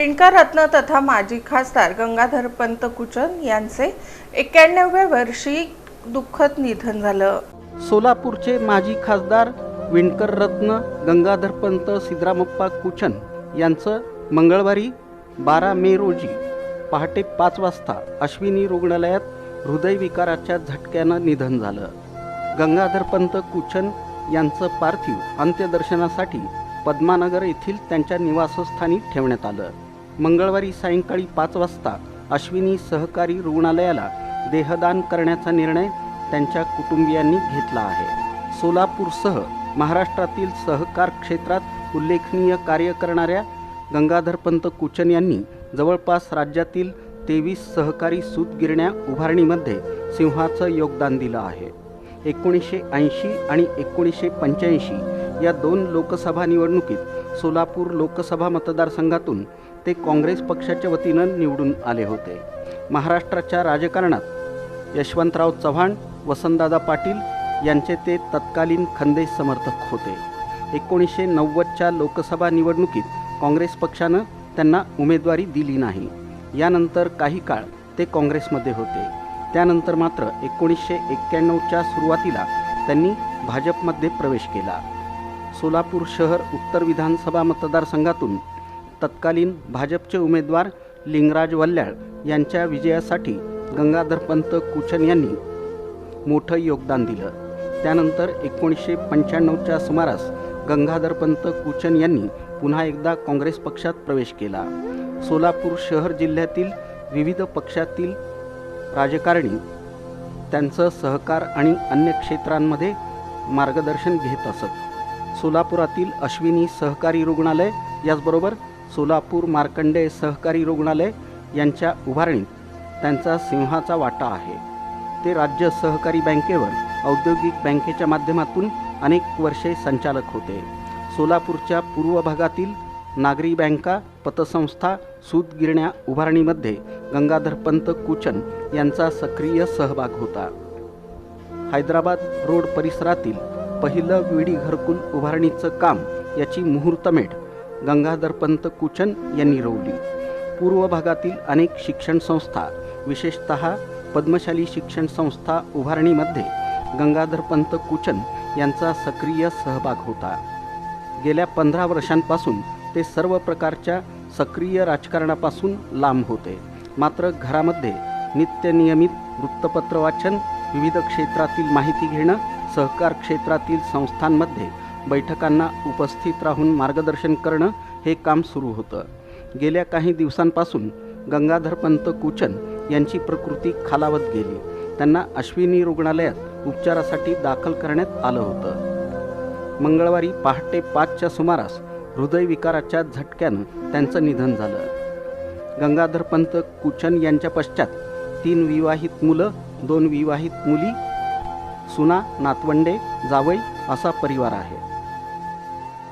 रत्न तथा माजी खासदार गंगाधरपंत कुचन यांचे 91व्या वर्षी दुःखद निधन झालं। सोलापूरचे माजी खासदार विणकर रत्न गंगाधरपंत सिद्धरामप्पा कुचन यांचं मंगळवारी 12 मे रोजी पहाटे 5 वाजता अश्विनी रुग्णालयात हृदयविकाराच्या झटक्यानं निधन झालं। गंगाधरपंत कुचन यांचं पार्थिव अंत्यदर्शनासाठी पद्मानगर येथील त्यांच्या निवासस्थानी ठेवण्यात आलं। मंगळवारी सायंकाळी 5 वाजता अश्विनी सहकारी रुग्णालयाला देहदान करण्याचा निर्णय त्यांच्या कुटुंबियांनी घेतला आहे। सोलापूरसह महाराष्ट्रातील सहकार क्षेत्रात उल्लेखनीय कार्य करणाऱ्या गंगाधरपंत कुचन यांनी जवळपास राज्यातील 23 सहकारी सूतगिरण्या उभारणीमध्ये सिंहाचं योगदान दिलं आहे। 1980 आणि 1985 या 2 लोकसभा निवडणुकीत सोलापूर लोकसभा मतदारसंघातून ते काँग्रेस पक्षाच्या वतीनं निवडून आले होते। महाराष्ट्राच्या राजकारणात यशवंतराव चव्हाण, वसंतदादा पाटील यांचे ते तत्कालीन खंदे समर्थक होते। 1990च्या लोकसभा निवडणुकीत काँग्रेस पक्षानं त्यांना उमेदवारी दिली नाही। यानंतर काही काळ ते काँग्रेसमध्ये होते। त्यानंतर मात्र 1991च्या सुरुवातीला त्यांनी भाजपमध्ये प्रवेश केला। सोलापूर शहर उत्तर विधानसभा मतदारसंघातून तत्कालीन भाजपचे उमेदवार लिंगराज वल्याळ यांच्या विजयासाठी गंगाधरपंत कुचन यांनी मोठं योगदान दिलं। त्यानंतर 1995च्या सुमारास गंगाधरपंत कुचन यांनी पुन्हा एकदा काँग्रेस पक्षात प्रवेश केला। सोलापूर शहर जिल्ह्यातील विविध पक्षातील राजकारणी त्यांचं सहकार आणि अन्य क्षेत्रांमध्ये मार्गदर्शन घेत असत। सोलापुरातील अश्विनी सहकारी रुग्णालय याचबरोबर सोलापूर मार्कंडेय सहकारी रुग्णालय यांच्या उभारणीत त्यांचा सिंहाचा वाटा आहे। ते राज्य सहकारी बँकेवर औद्योगिक बँकेच्या माध्यमातून अनेक वर्षे संचालक होते। सोलापूरच्या पूर्व भागातील नागरी बँका, पतसंस्था, सूतगिरण्या उभारणीमध्ये गंगाधरपंत कुचन यांचा सक्रिय सहभाग होता। हैदराबाद रोड परिसरातील पहिलं विडी घरकुल उभारणीचं काम याची मुहूर्तमेढ गंगाधरपंत कुचन यांनी रोवली। पूर्व भागातील अनेक शिक्षण संस्था, विशेषतः पद्मशाली शिक्षण संस्था उभारणीमध्ये गंगाधरपंत कुचन यांचा सक्रिय सहभाग होता। गेल्या 15 वर्षांपासून ते सर्व प्रकारच्या सक्रिय राजकारणापासून लांब होते। मात्र घरामध्ये नित्यनियमित वृत्तपत्र वाचन, विविध क्षेत्रातील माहिती घेणं, सहकार क्षेत्रातील संस्थांमध्ये बैठकांना उपस्थित राहून मार्गदर्शन करणं हे काम सुरू होतं। गेल्या काही दिवसांपासून गंगाधरपंत कुचन यांची प्रकृती खालावत गेली। त्यांना अश्विनी रुग्णालयात उपचारासाठी दाखल करण्यात आलं होतं। मंगळवारी पहाटे 5च्या सुमारास हृदयविकाराच्या झटक्यानं त्यांचं निधन झालं। गंगाधरपंत कुचन यांच्या पश्चात 3 विवाहित मुलं, 2 विवाहित मुली, सुना, नातवंडे, जावई असा परिवार आहे।